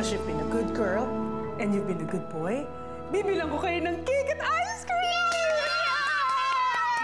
because you've been a good girl and you've been a good boy, bibilang ko kayo ng cake at ice cream!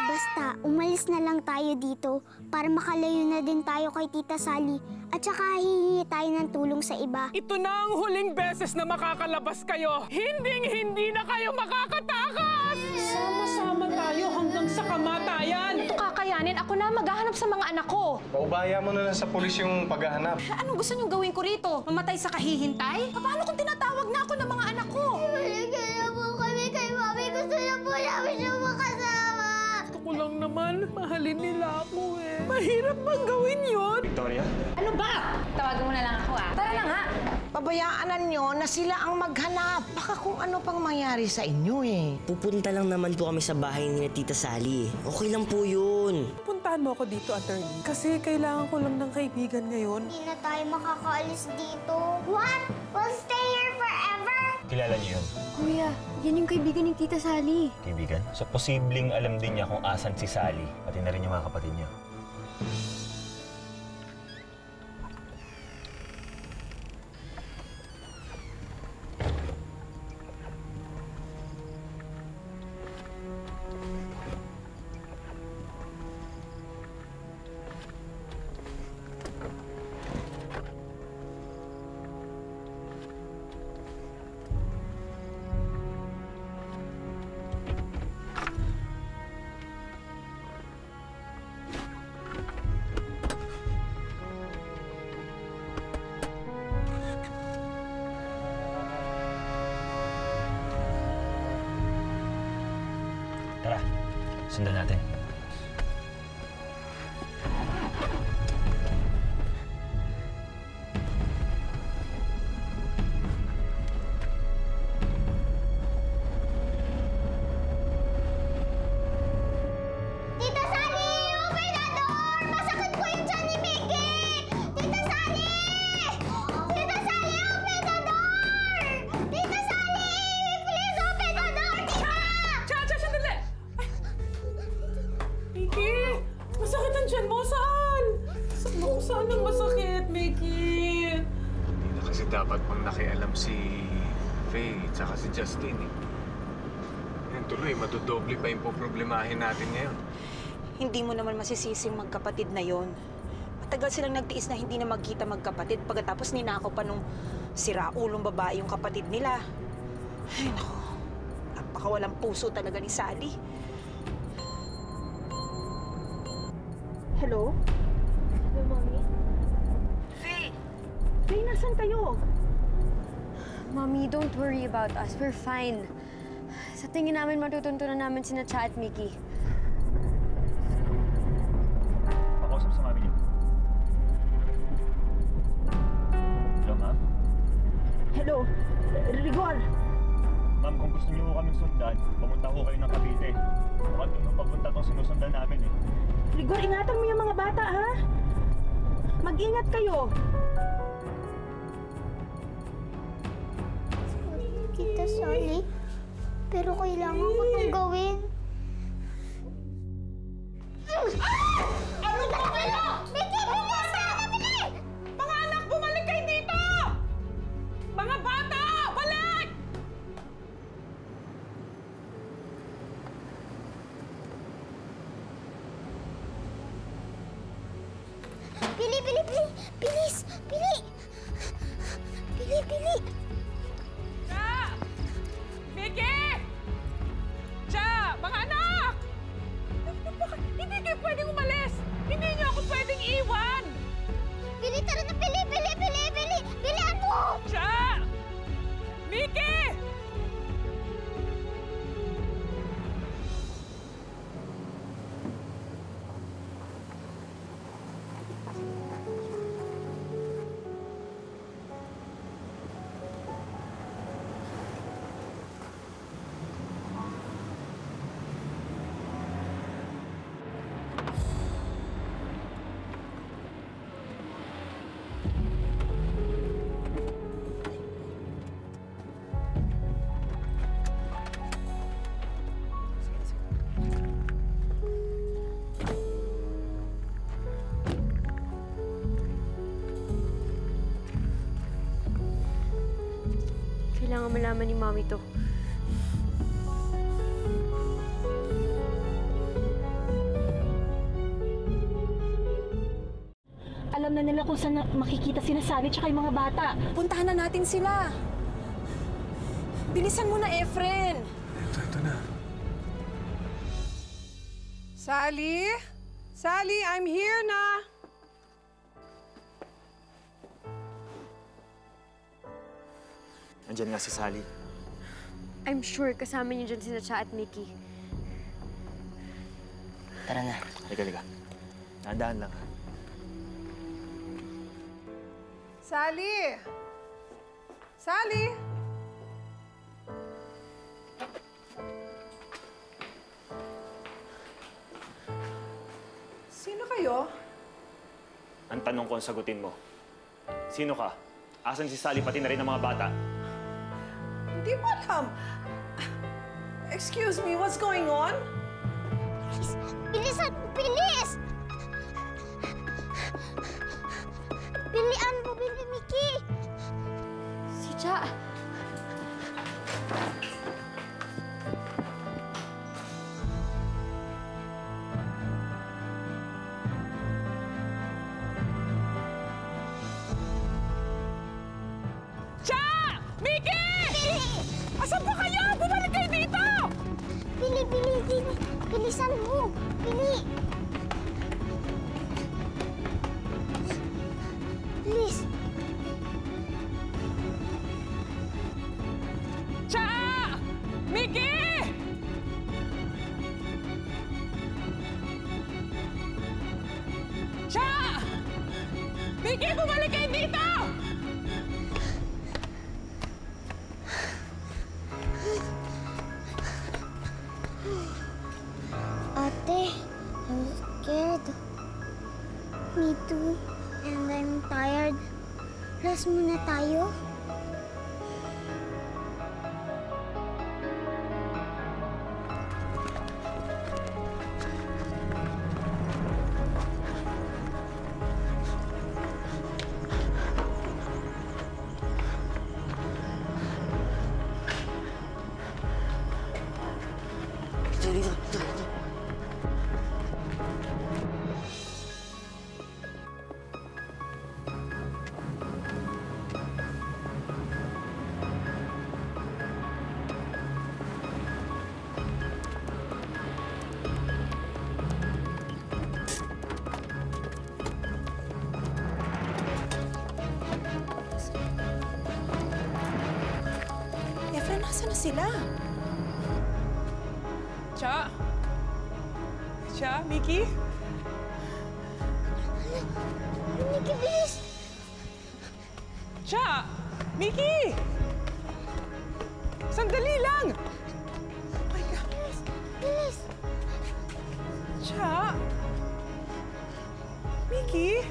Basta, umalis na lang tayo dito para makalayo na din tayo kay Tita Sally at saka hihingi tayo ng tulong sa iba. Ito na ang huling beses na makakalabas kayo. Hinding-hindi na kayo makakatakas! Sama-sama tayo hanggang sa kamatayan. Ito kakayanin. Ako na maghahanap sa mga anak ko. Paubaya mo na lang sa pulis yung paghahanap. Anong gusto niyong gawin ko rito? Mamatay sa kahihintay? Paano kung tinatawag na ako ng mga anak ko? Maligay na po kami kay Mami. Gusto na po namin siyang makasama. Gusto ko lang naman, mahalin nila ako eh. Mahirap bang gawin yun? Victoria? Ano ba? Tawagan mo na lang ako Tara na nga. Pabayaan nyo na sila ang maghanap. Baka kung ano pang mangyari sa inyo eh. Pupunta lang naman po kami sa bahay ni Tita Sally. Okay lang po yun. Puntahan mo ako dito, attorney. Kasi kailangan ko lang ng kaibigan ngayon. Hindi na tayo makakaalis dito. What? We'll stay here forever? Kilala niyo yun? Kuya, yan yung kaibigan ni Tita Sally. Kaibigan? So, posibleng alam din niya kung asan si Sally, pati na rin yung mga kapatid niya. Tara, sundan natin. Tita Sally! Open the door! Masakit po yung tiyan ni Mickey! Tita Sally! Tita Sally, open the door! Tita Sally! Please open the door! Tita! Sandali! Mickey! Masakit ang tiyan mo. Saan? Saan ang masakit, Mickey? Hindi na kasi dapat pang nakialam si Faye at si Justin eh. Yan tuloy, madodoble pa yung poproblemahin natin ngayon. Hindi mo naman masisising magkapatid na yon. Matagal silang nagtiis na hindi na magkita magkapatid pagkatapos ninakaw pa nung siraulong babae yung kapatid nila. Ay, naku. Napakawalang puso talaga ni Sally. Hello? Hello, Mommy. Faye! Faye, nasan kayo? Mommy, don't worry about us. We're fine. Sa tingin namin, matutuntunan namin sina Cha at Mickey. Pakausap sa mami niyo. Hello, ma'am? Hello? Rigor! Ma'am, kung gusto niyo kaming sundan, pumunta ko kayo ng Cavite. Mukhang doon yung pagpunta tong sinusundan namin eh. Rigor, ingatan mo yung mga bata, ha? Mag-ingat kayo. Tita Sally, pero kailangan ko itong gawin. Ano ba kayo? Mickey, bilis na! Bilis! Mga anak, bumalik kayo dito! Mga bata, balik! Bili, bili, bili! Bilis! Bili! Bili, bili! Cha! Mickey! Cha! Mga anak! Hindi kayo pwedeng umalis! Hindi niyo ako pwedeng iwan! Bili, tara na! Bili, bili, bili, bili! Bilihan mo! Cha! Mickey! malaman ni Mommy to. Alam na nila kung saan makikita sina Sally tsaka yung mga bata. Puntahan na natin sila. Bilisan mo na, Efren. Ito na. Sally? Sally, I'm here na! Nandiyan nga si Sally. I'm sure kasama niyo dyan sina Cha at Mickey. Tara na. Halika. Dahan-dahan lang. Sally! Sally! Sino kayo? Ang tanong ko ang sagutin mo. Sino ka? Asan si Sally pati na rin ang mga bata? Hindi mo alam. Excuse me, what's going on? Bilisan! Bilis! Bilian mo, Bili Mickey! Si Cha! Cha! Mickey! Asan ba kayo? Bumalik kayo dito! Bili! Bilisan mo! Bili! Please! Cha! Mickey! Cha! Mickey, bumalik kayo dito! Ate, I'm scared. Me too. And I'm tired. Rest muna tayo. Dito. Efren, nasa na sila? Cha? Cha? Mickey? Mickey, bilis! Cha! Mickey! Sandali lang! Oh my God! Bilis! Cha! Mickey?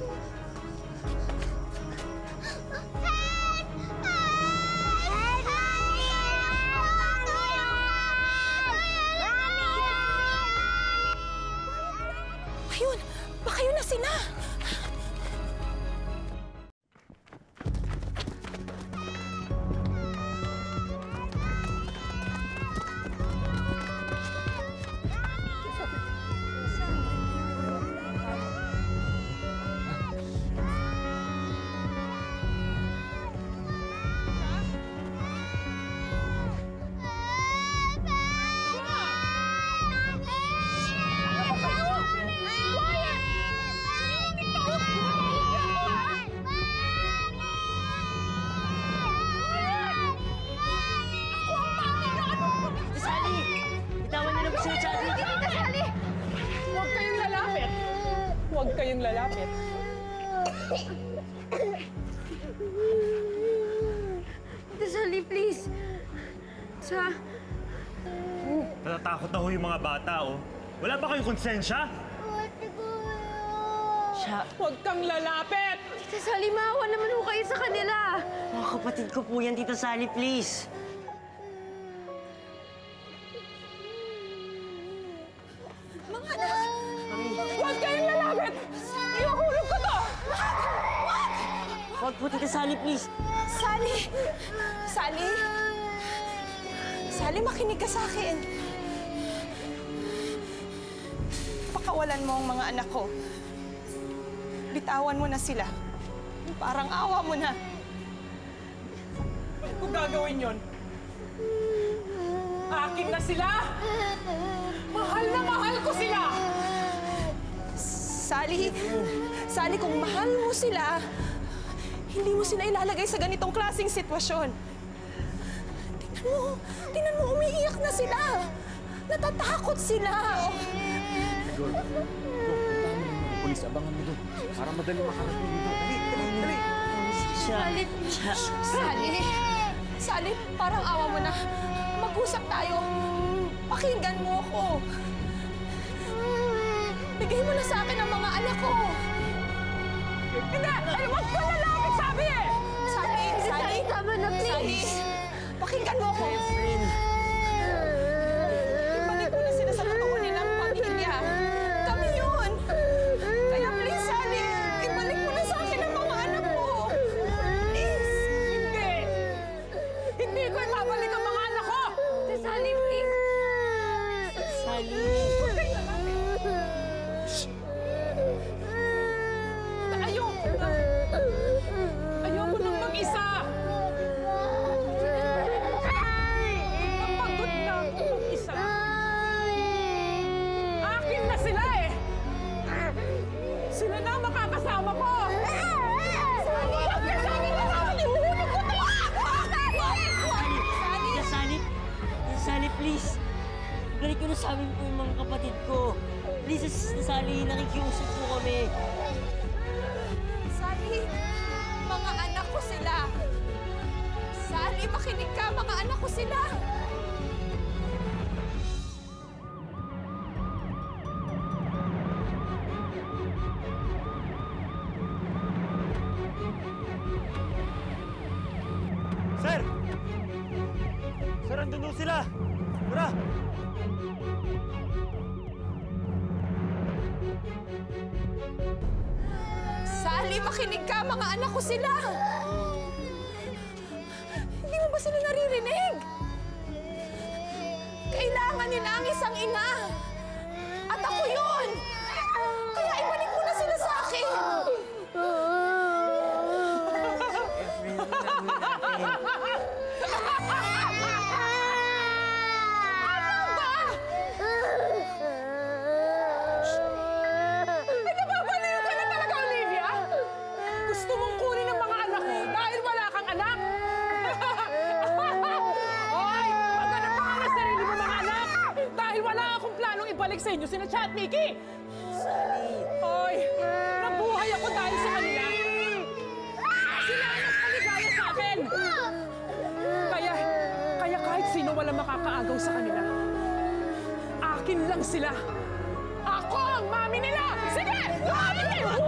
Ayun! Baka yun na sila! Huwag kayong lalapit. Ate Sally, please. Cha. Natatakot na ho yung mga bata, oh. Wala ba kayong konsensya? Huwag kang lalapit! Tita Sally, maawa naman ho kayo sa kanila. Mga kapatid ko po yan, Tita Sally, please. Huwag kayong lalapit! Iuhulog ko to! Huwag po, Tita Sally, please. Sally! Sally! Sally, makinig ka sa akin. Pakawalan mo ang mga anak ko. Bitawan mo na sila. Parang awa mo na. Ba't ko gagawin yon? Akin na sila! Mahal na mahal ko sila! Sally, kung mahal mo sila, hindi mo sila ilalagay sa ganitong klaseng sitwasyon. Tingnan mo, umiiyak na sila. Natatakot sila. Pulis, abangan mo doon. Para madali makarating dito. Dali! Sally, parang awa mo na. Mag-usap tayo. Pakinggan mo ako. Bigay mo na sa akin ang mga anak ko. Hindi! Ay, wag ka lalapit, sabi eh! Sally, tama na, please. Sally, pakinggan mo ako. Ibalik mo na sila sa totoo nilang pamilya. Kami yun. Kaya please, Sally, ibalik mo na sa akin ang mga anak ko. Please. Hindi ko ibabalik ang mga anak ko! Sally, please. Sally! Ayoko nang mag-isa! Napagod na ako mag-isa. Akin na sila eh! Sila na ang makakasama ko! Sally, please! Balik ko na sa amin po yung mga kapatid ko. Please, Sally, nakikiusap po kami. Sally, mga anak ko sila. Sally, makinig ka, mga anak ko sila. Sir! Sir, andun doon sila! Tara! Sally, makinig ka, mga anak ko sila. Hindi mo ba sila naririnig? Kailangan nila ang isang ina. At ako yun. Kaya ibalik mo na sila sa akin. Gusto mong kunin ang mga anak ko dahil wala kang anak? Hoy! Maghanap ka ng sarili mo mga anak! Dahil wala akong planong ibalik sa inyo sina Cha at Mickey! Hoy! Nabuhay ako dahil sa kanila! Sila ang nagpaligaya sa akin! Kaya kahit sino wala makakaagaw sa kanila, akin lang sila! Ako ang mami nila! Sige! Mami nila!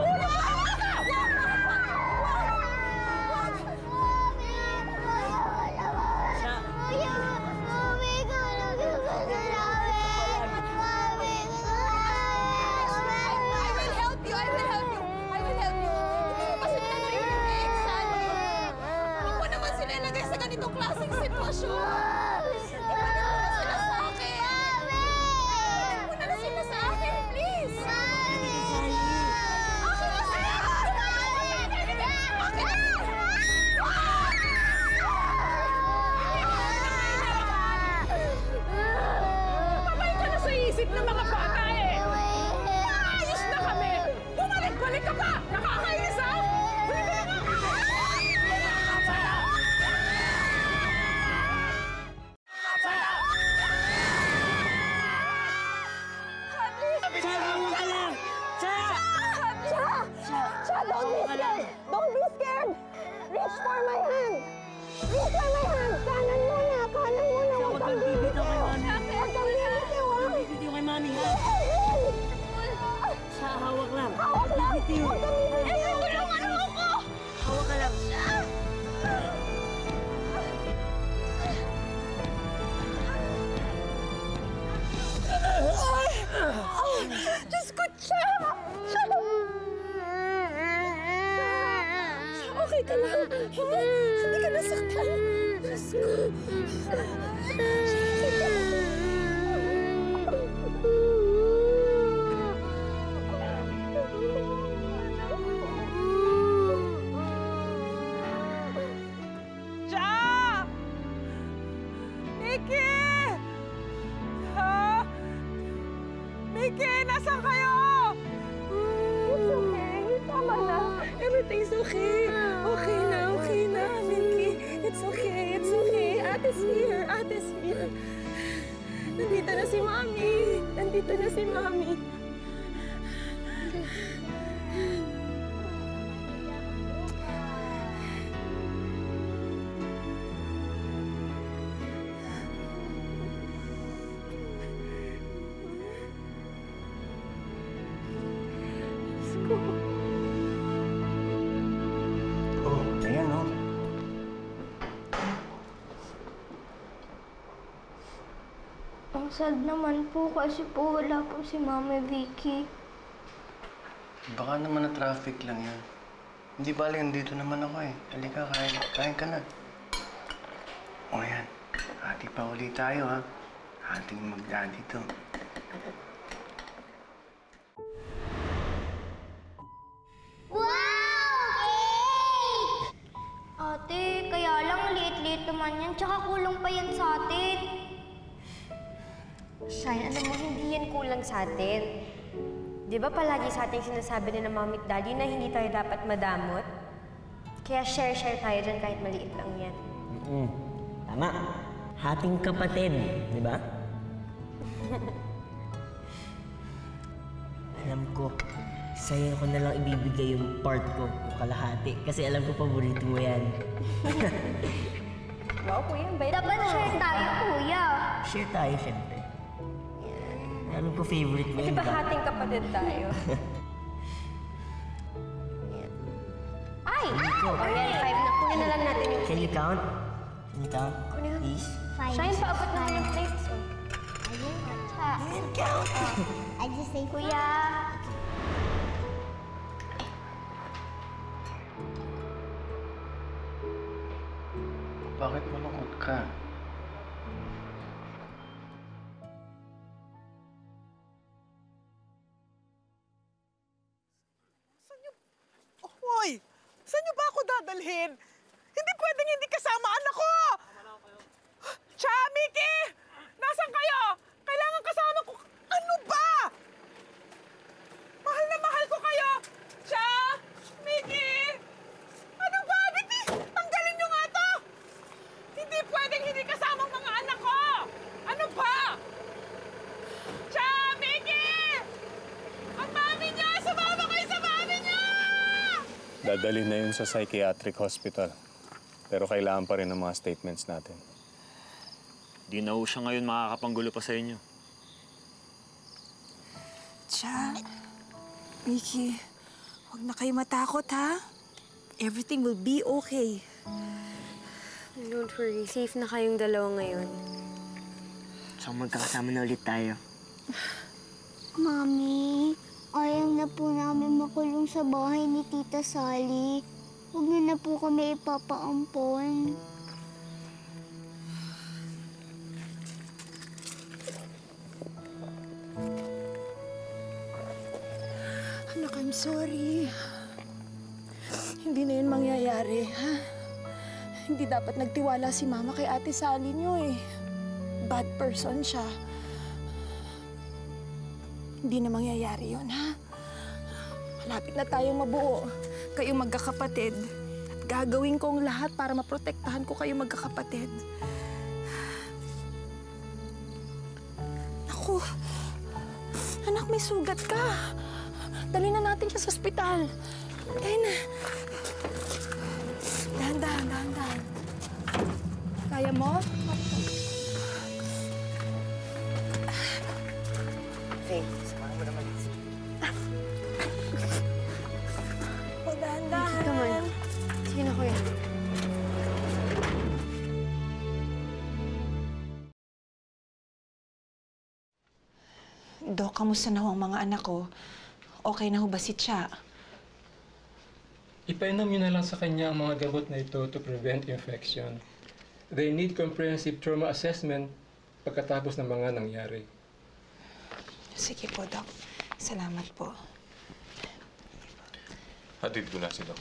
ng mga bata eh! Ayos na kami! Bumalik-balik ka pa! Nakakainis ah! Balik ka na nga! Don't be scared! Don't be scared! Reach for my hand! Reach for my hand! Kanan muna! Kanan muna! Huwag kang bibitaw kay Mami. Huwag kang bibitaw, ha? Huwag kang bibitaw kay Mami, ha? Sa hawak lang. Hawak lang! Bibitaw. Huwag kang bibitaw! Tulungan mo ako! Hawak ka lang. Diyos ko, Cha! Cha! Okay ka lang. Hindi ka nasaktan. Diyos ko. Mickey, nasaan kayo? It's okay. Tama na. Everything's okay. Okay na, Mickey. It's okay, it's okay. Ate's here, Ate's here. Nandito na si Mami. Nandito na si Mami. Oh, ayan oh. Ang sad naman po kasi po wala po si Mama Vicky. Baka naman na traffic lang yan. Hindi bali, andito naman ako eh. Halika, kain ka na. O yan, hati pa ulit tayo ha. Hating magdadi to. Ate, kaya lang liit-liit naman yan. Tsaka kulang pa yan sa atin. Shine, alam mo, hindi yan kulang sa atin. Di ba palagi sa ating sinasabi ni na Mommy at Daddy na hindi tayo dapat madamot? Kaya share-share tayo dyan kahit maliit lang yan. Tama. Hating kapatid, di ba? Alam ko, sa'yo ko na lang ibibigay yung part ko, yung kalahati. Kasi alam ko paborito mo yan. Wow, kuya, ang bait Dapat mo. share tayo, kuya. Share tayo, syempre. Alam ko favorite mo Di yun, ba hating kapatid tayo? Ay! Nico. O yan, 5 na. Kunin na lang natin yung Can you count? Can you count? Kunin na. Please? Shine, paabot naman yung plates. Oh. Ayun, atsa. I just say, kuya. Bakit malungkot ka? Hoy! Saan niyo ba ako dadalhin? Hindi pwedeng hindi kasama anak ko! Cha, Mickey! Nasaan kayo? Kailangan kasama ko. Ano ba? Mahal na mahal ko kayo! Cha! Mickey! Ano ba? Biti! Tanggalin niyo nga to! Hindi pwedeng hindi kasama ang mga anak ko! Ano ba? Cha! Mickey! Ang mami niyo! Sumama kayo sa mami niyo! Dadalhin na yun sa psychiatric hospital. Pero kailangan pa rin ng mga statements natin. Di na ho siya ngayon makakapanggulo pa sa inyo. Cha, Mickey, huwag na kayo matakot, ha? Everything will be okay. Don't worry, safe na kayong dalawa ngayon. So magkakasama na ulit tayo. Mami, ayaw na po namin makulong sa bahay ni Tita Sally. Huwag niyo na po kami ipapaampon. Anak, I'm sorry. Hindi na yun mangyayari, ha? Hindi dapat nagtiwala si Mama kay Ate Sally niyo, eh. Bad person siya. Hindi na mangyayari yun, ha? Malapit na tayong mabuo. Kayong magkakapatid. At gagawin ko ang lahat para maprotektahan ko kayong magkakapatid. Naku! Anak, may sugat ka. Dali na natin siya sa ospital. Dali na. Dahan-dahan. Kaya mo? Faye, samahan mo naman. O, dahan-dahan. Come on. Sige na, kuya. Dok, kamusta na ho ang mga anak ko? Okay na ho ba si Cha? Ipainom niyo na lang sa kanya ang mga gamot na ito to prevent infection. They need comprehensive trauma assessment pagkatapos ng mga nangyari. Sige po, Dok. Salamat po. Hatid ko na si Doc.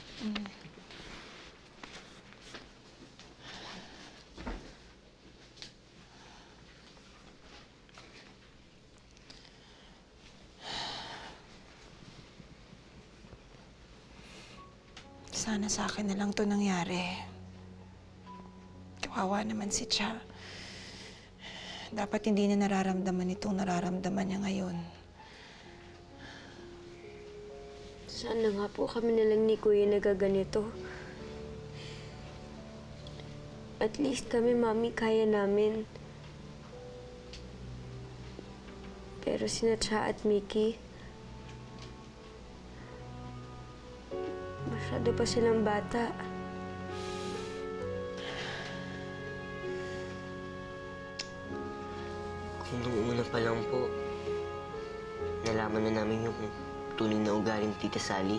Sana sa akin na lang to nangyari. Kawawa naman si Cha. Dapat hindi na nararamdaman itong nararamdaman niya ngayon. Sana nga po kami na lang ni Kuya nagaganito. At least kami, Mami, kaya namin. Pero sina Cha at Mickey, masyado pa silang bata. Kung noong una pa lang po, nalaman na namin yung tunay na ugali ni Tita Sally.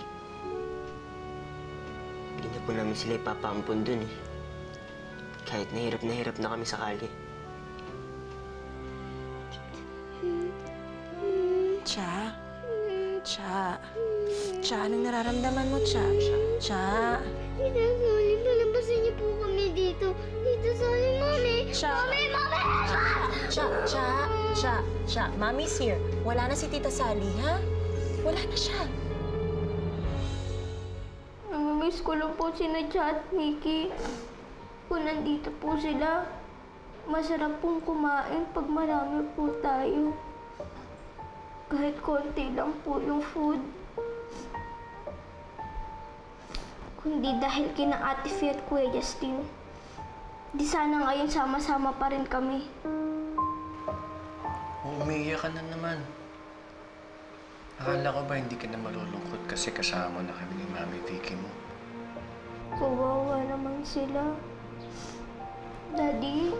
Hindi na po namin sila ipapaampun dun eh. Kahit na hirap na kami sakali. Cha? Cha, anong nararamdaman mo, Cha? Cha? Tita Sally, palabasin niyo po kami dito. Tita Sally, Mami! Cha! Mami! Cha, Mommy's here. Wala na si Tita Sally, ha? Wala na siya. Namimiss ko lang po sina Cha at Mickey. Kung nandito po sila, masarap pong kumain pag marami po tayo. Kahit konti lang po yung food. Kundi dahil kina Ate Fee at Kuya Justin, di sana ngayon sama-sama pa rin kami. Umiiyak ka na naman. Akala ko ba hindi ka na malulungkot kasi kasama na kami ni Mami Vicky mo? Kawawa naman sila. Daddy,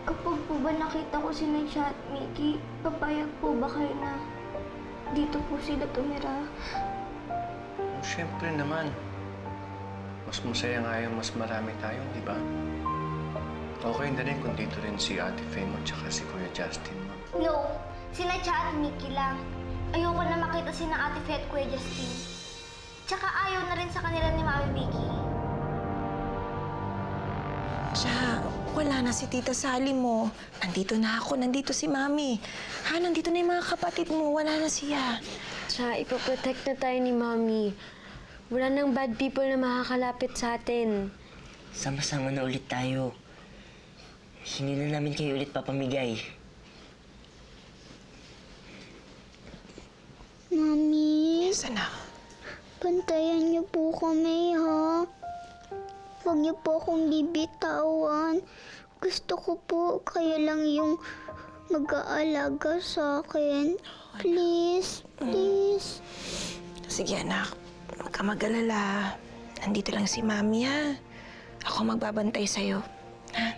kapag po ba nakita ko sina Cha at Mickey, papayag po ba kayo na dito po sila tumira? Siyempre naman. Mas masaya nga yung mas marami tayo, di ba? Okay na rin kung dito rin si Ate Faye mo tsaka si Kuya Justin mo. No, sina Cha at Mickey lang. Ayoko na makita sina Ate Fee at Kuya Justin. Tsaka ayaw na rin sa kanila ni Mami Vicky. Cha, wala na si Tita Sally mo. Nandito na ako, nandito si Mami. Ha, nandito na yung mga kapatid mo. Wala na siya. Cha, ipoprotect na tayo ni Mami. Wala nang bad people na makakalapit sa atin. Sama-sama na ulit tayo. Hindi na namin kayo ulit papamigay. Mami, Yes, anak. bantayan niyo po kami, ha? Huwag niyo po akong bibitawan. Gusto ko po kayo lang yung mag-aalaga sa akin. Please, please. Sige, anak. Huwag ka mag-alala. Nandito lang si Mami, ha? Ako magbabantay sa'yo. Ha?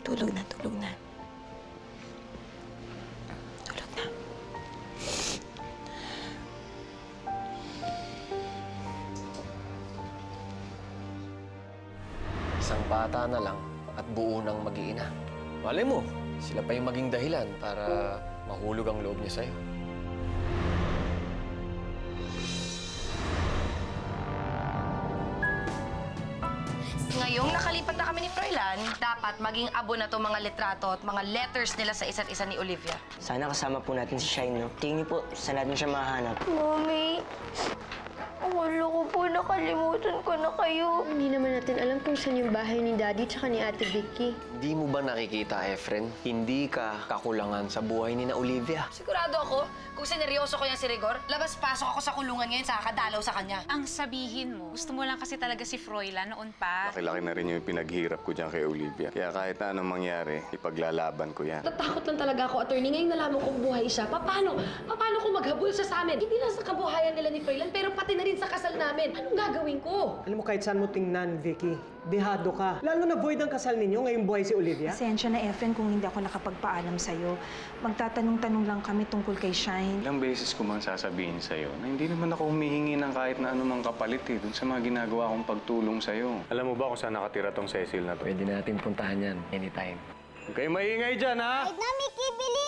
Tulog na, tulog na. Tulog na. Isang bata na lang at buo ng mag-iina. Malay mo, sila pa yung maging dahilan para mahulog ang loob niya sa'yo. Ngayong nakalipat na kami ni Froilan, dapat maging abo na to mga litrato at mga letters nila sa isa't isa ni Olivia. Sana kasama po natin si Shine, no? Tingin niyo po, saan natin siya mahanap? Mami, akala ko po nakalimutan ko na kayo. Hindi naman natin alam kung saan yung bahay ni Daddy tsaka ni Ate Vicky. Hindi mo ba nakikita, Efren? Hindi ka kakulangan sa buhay ni na Olivia. Sigurado ako, kung sineryoso ko yan si Rigor, labas-pasok ako sa kulungan ngayon sa kakadalaw sa kanya. Ang sabihin mo, gusto mo lang kasi talaga si Froilan noon pa. Laki-laki na rin yung pinaghirap ko dyan kay Olivia. Kaya kahit na anong mangyari, ipaglalaban ko yan. Natatakot lang talaga ako, attorney. Ngayon nalaman kong buhay siya. Paano kung maghabol siya sa amin? Hindi lang sa kabuhayan nila ni Froilan, pero pati na rin sa kasal namin. Anong gagawin ko? Alam mo, kahit saan mo tingnan, Vicky, dehado ka. Lalo na void ang kasal ninyo, ngayong buhay si Olivia. Pasensya na, Efren, kung hindi ako nakapagpaalam sa'yo. Magtatanong-tanong lang kami tungkol kay Shine. Ilang beses ko mang sasabihin sa'yo na hindi naman ako humihingi ng kahit na anumang kapalit dun sa mga ginagawa kong pagtulong sa'yo. Alam mo ba kung saan nakatira tong Cecil na to? Pwede natin puntahan yan anytime. Huwag kayo maingay dyan, ha? Wait na, Mickey, bili